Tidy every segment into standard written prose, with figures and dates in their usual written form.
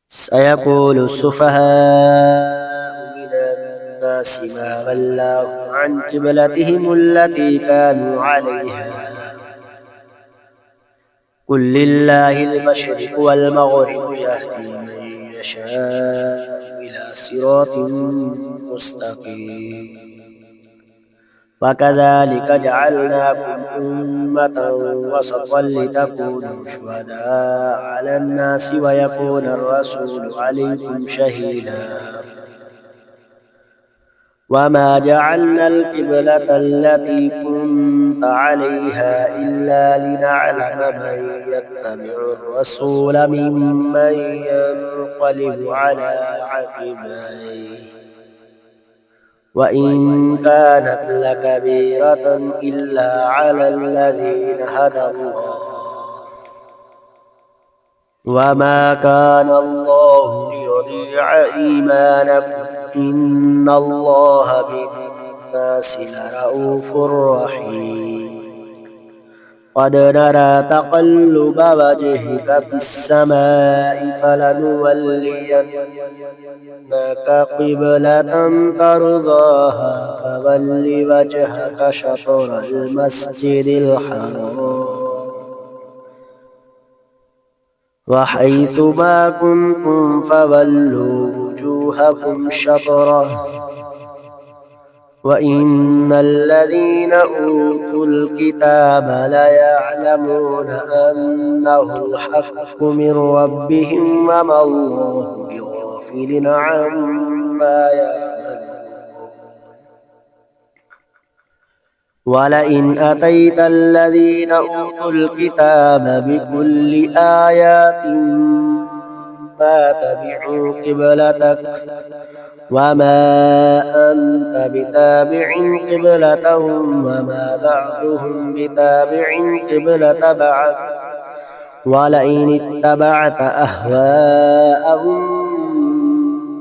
سيقول السفهاء من الناس ما ولاهم عن قبلتهم التي كانوا عليها قل لله المشرق والمغرب يهدي من يشاء إلى صراط مستقيم وكذلك جعلناكم أمة وسطا لتكونوا شهداء على الناس ويكون الرسول عليكم شهيدا وما جعلنا القبلة التي كنت عليها إلا لنعلم من يتبع الرسول ممن ينقلب على عقبيه وإن كانت لكبيرة إلا على الذين هدى الله وما كان الله ليضيع إيمانكم إن الله بالناس لرءوف رحيم قد نرى تقلب وجهك في السماء فلنولينك قبلة ترضاها فول وجهك شطر المسجد الحرام وحيث ما كنتم فولوا وجوهكم شطره وإن الذين أوتوا الكتاب ليعلمون أنه الحق من ربهم وما الله بغافل عما يعملون ولئن أتيت الذين أوتوا الكتاب بكل آيات ما تبعوا قبلتك وما أنت بتابع قبلتهم وما بعضهم بتابع قبلة بعض ولئن اتبعت أهواءهم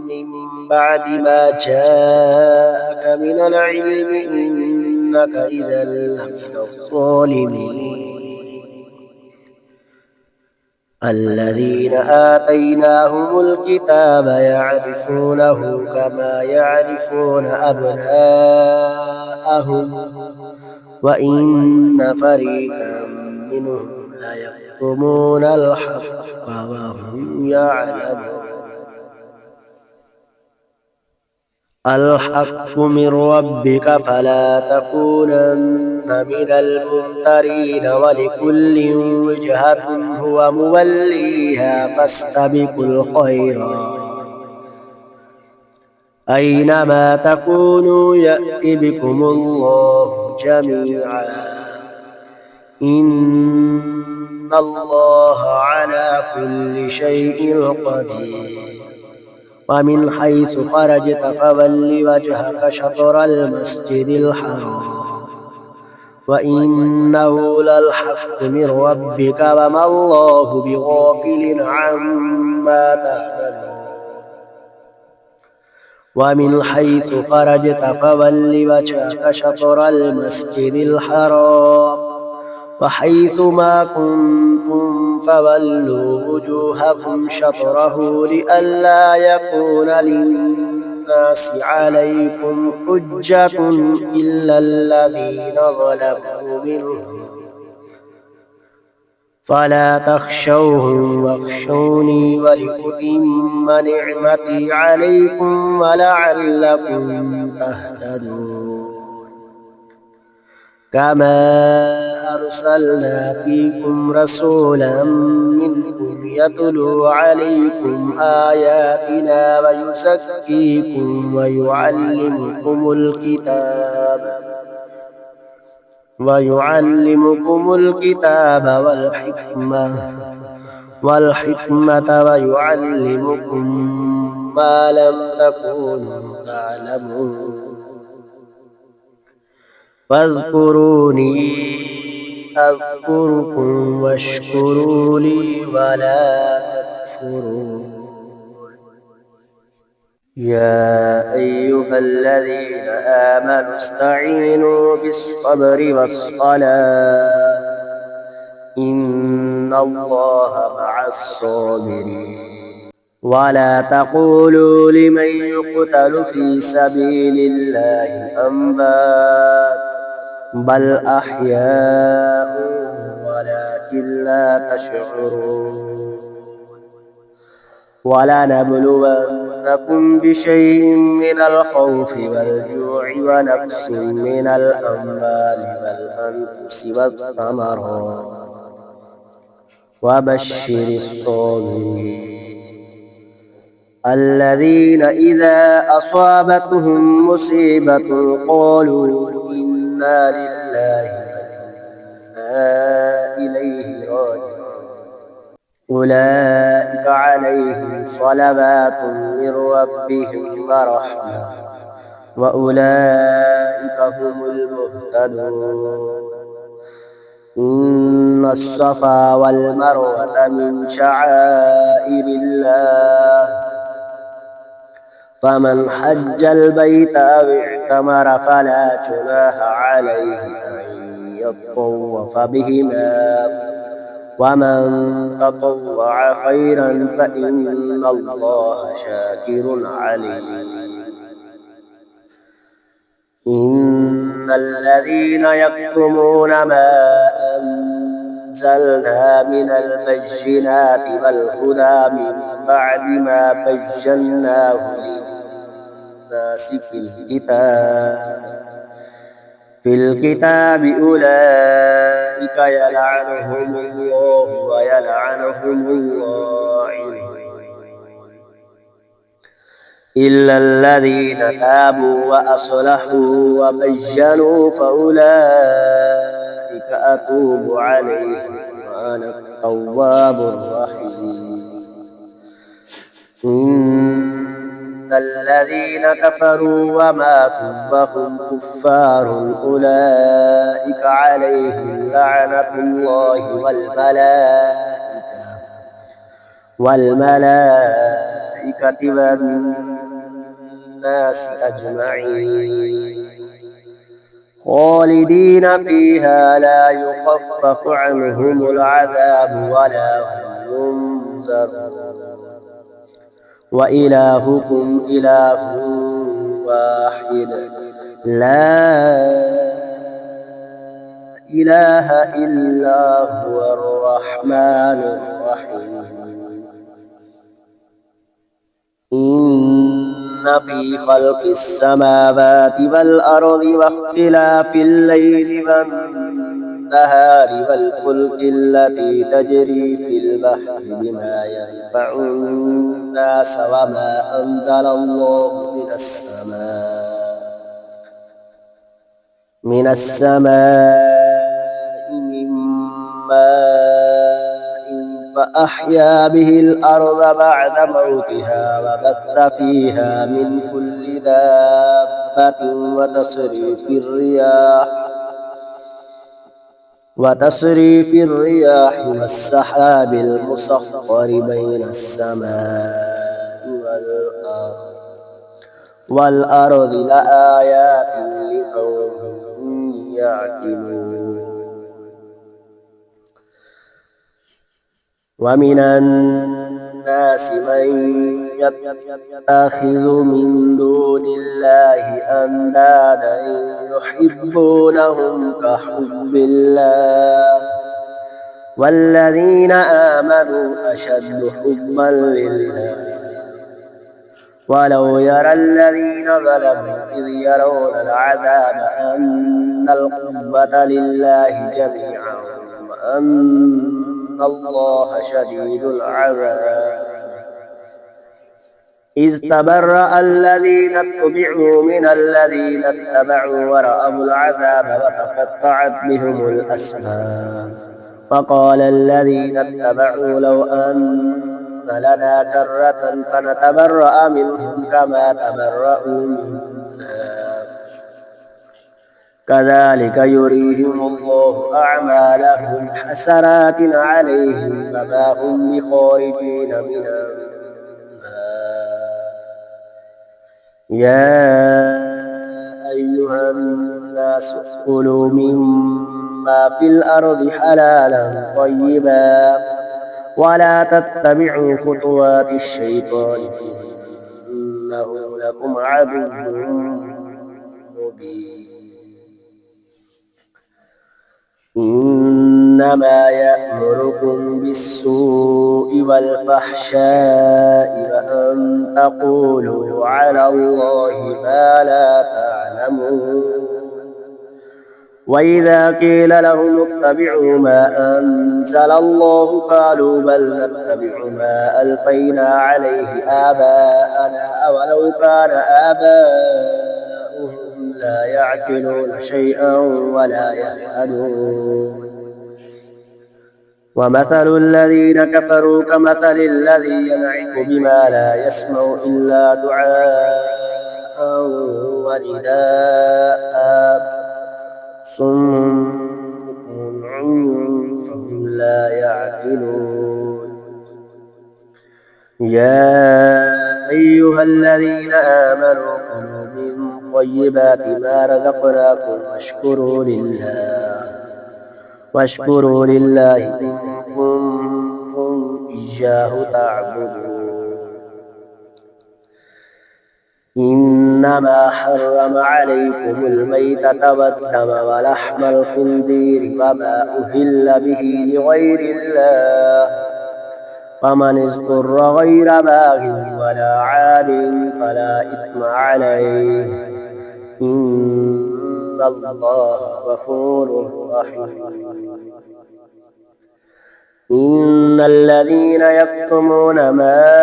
من بعد ما جاءك من العلم إنك إذا لمن الظالمين الذين آتيناهم الكتاب يعرفونه كما يعرفون أبناءهم وإن فريقا منهم ليكتمون الحق وهم يعلمون الحق من ربك فلا تكونن من الممترين ولكل وجهة هو موليها فاستبقوا الخيرات أينما تكونوا يأت بكم الله جميعا إن الله على كل شيء قدير ومن حيث خرجت فول وجهك شطر المسجد الحرام وإنه للحق من ربك وما الله بغافل عما تعملون ومن حيث خرجت فول وجهك شطر المسجد الحرام وحيث ما كنتم فولوا وجوهكم شطره لئلا يكون للناس عليكم حجة إلا الذين ظلموا منهم فلا تخشوهم واخشوني ولأتم نعمتي عليكم ولعلكم تهتدون كما أرسلنا فيكم رسولا منكم يتلو عليكم آياتنا ويزكيكم ويعلمكم الكتاب والحكمة ويعلمكم ما لم تكونوا تعلمون فاذكروني أذكركم واشكروا لي ولا تكفرون يا أيها الذين آمنوا استعينوا بالصبر والصلاة إن الله مع الصابرين ولا تقولوا لمن يقتل في سبيل الله أموات بل أحياء ولكن لا تشعرون ولنبلونكم بشيء من الخوف والجوع ونقص من الأموال والأنفس والثمرات وبشر الصابرين الذين إذا أصابتهم مصيبة قالوا إنا لله وإنا إليه راجعون أولئك عليهم صلوات من ربهم ورحمة وأولئك هم المهتدون إن الصفا والمروة من شعائر الله فمن حج البيت أو اعتمر فلا جناح عليه أن يطوف بهما ومن تطوع خيرا فإن الله شاكر عليم إن الذين يكتمون ما أنزلنا من البينات والهدى من بعد ما بيناه للناس في الكتاب أولئك يلعنهم الله ويلعنهم اللاعنون إلا الذين تابوا وأصلحوا وبينوا فأولئك أتوب عليهم وأنا التواب الرحيم إن الذين كفروا وماتوا وهم كفار أولئك عليهم لعنة الله والملائكة والناس أجمعين خالدين فيها لا يخفف عنهم العذاب ولا هم ينذرون وإلهكم إله واحد لا إله إلا هو الرحمن الرحيم إن في خلق السماوات والأرض واختلاف الليل والنهار والفلك التي تجري في البحر بما ينفع الناس وما أنزل الله من السماء من ماء فأحيا به الأرض بعد موتها وبث فيها من كل دابة وتصريف الرياح والسحاب المسخر بين السماء والأرض لآيات لقوم يعقلون ومن الناس من يتخذ من دون الله أندادا يحبونهم كحب الله والذين آمنوا أشد حبا لله ولو يرى الذين ظلموا إذ يرون العذاب أن القوة لله جميعا وأن الله شديد العذاب إذ تبرأ الذين اتبعوا من الذين اتبعوا ورأوا العذاب وتقطعت بهم الأسباب فقال الذين اتبعوا لو أن لنا كرة فنتبرأ منهم كما تبرأوا منا كذلك يريهم الله أعمالهم حسرات عليهم وما هم بخارجين من النار يا أيها الناس كلوا مما في الأرض حلالا طيبا ولا تتبعوا خطوات الشيطان إنه لكم عدو مبين إنما يأمركم بالسوء والفحشاء وأن تقولوا على الله ما لا تعلمون وإذا قيل لهم اتبعوا ما أنزل الله قالوا بل نتبع ما ألقينا عليه آباءنا أولو كان آباؤهم لا يعقلون شيئا ولا يهتدون ومثل الذين كفروا كمثل الذي ينعق بما لا يسمع إلا دعاء ونداء صم عمي فهم لا يعقلون يا أيها الذين آمنوا كلوا من طيبات ما رزقناكم واشكروا لله إن كنتم إياه تعبدون إنما حرم عليكم الميتة والدم ولحم الخنزير وما أهل به لغير الله فمن اضطر غير باغ ولا عاد فلا إثم عليه إن الله غفور رحيم إن الذين يكتمون ما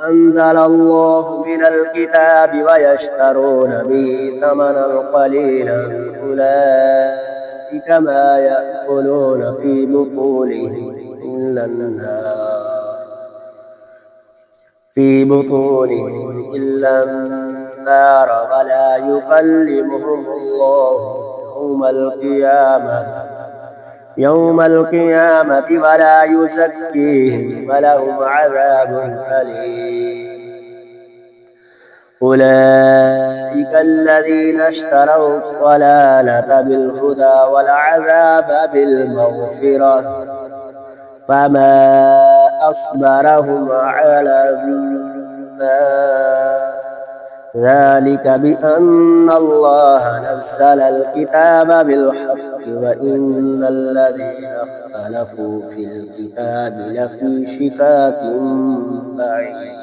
أنزل الله من الكتاب ويشترون به ثمنا قليلا أولئك ما يأكلون في بطونهم إلا النار ولا يكلمهم الله يوم القيامة ولا يزكيهم ولهم عذاب أليم أولئك الذين اشتروا الضلالة بالهدى والعذاب بالمغفرة فما أصبرهم على النار ذلك بأن الله نزل الكتاب بالحق وإن الذين اختلفوا في الكتاب لفي شقاق بعيد